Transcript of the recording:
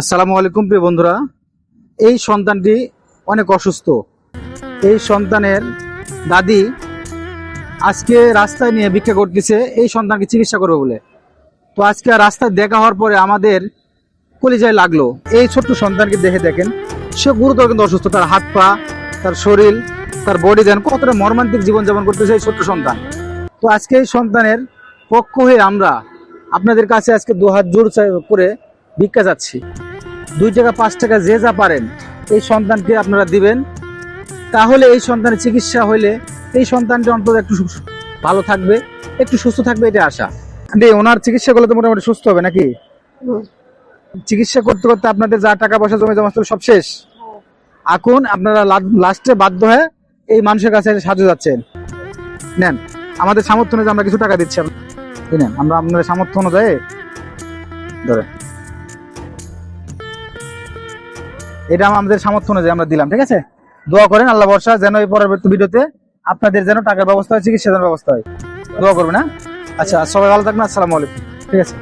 আসসালামু আলাইকুম প্রিয় বন্ধুরা, এই সন্তানটি অনেক অসুস্থ। এই সন্তানের দাদি আজকে রাস্তায় নিয়ে ভিক্ষা করতেছে এই সন্তানকে চিকিৎসা করবে বলে। তো আজকে রাস্তায় দেখা হওয়ার পরে আমাদের কলিজায় লাগলো। এই ছোট্ট সন্তানকে দেখে দেখেন, সে গুরুতর কিন্তু অসুস্থ। তার হাত পা, তার শরীর, তার বডি দেন কতটা মর্মান্তিক জীবনযাপন করতেছে এই ছোট্ট সন্তান। তো আজকে এই সন্তানের পক্ষ হয়ে আমরা আপনাদের কাছে আজকে দুহাত জোর করে ভিক্ষা যাচ্ছি। 2 টাকা 5 টাকা যে যা পারেন এই সন্তানকে আপনারা দিবেন। তাহলে এই সন্তানের চিকিৎসা হইলে এই সন্তানটি অন্তত একটু ভালো থাকবে, একটু সুস্থ থাকবে, এটা আশা। ওনার চিকিৎসা করলে তো মোটামুটি সুস্থ হবে নাকি? চিকিৎসা করতে করতে আপনাদের যা টাকা পয়সা জমে জমা ছিল সব শেষ। এখন আপনারা লাস্টে বাধ্য হয়ে এই মানুষের কাছে সাহায্য যাচ্ছেন। নেন, আমাদের সামর্থ্য অনুযায়ী আমরা কিছু টাকা দিচ্ছি, নেন, আমরা আপনাদের সামর্থ্য অনুযায়ী ধরে এটা আমাদের সামর্থ্য অনুযায়ী আমরা দিলাম, ঠিক আছে? দোয়া করেন, আল্লাহ ভরসা যেন এই পরবর্তী ভিডিওতে আপনাদের যেন টাকার ব্যবস্থা হয়, চিকিৎসার ব্যবস্থা হয়। দোয়া করবেন, হ্যাঁ? আচ্ছা, সবাই ভালো থাকবেন। আসসালামু আলাইকুম। ঠিক আছে।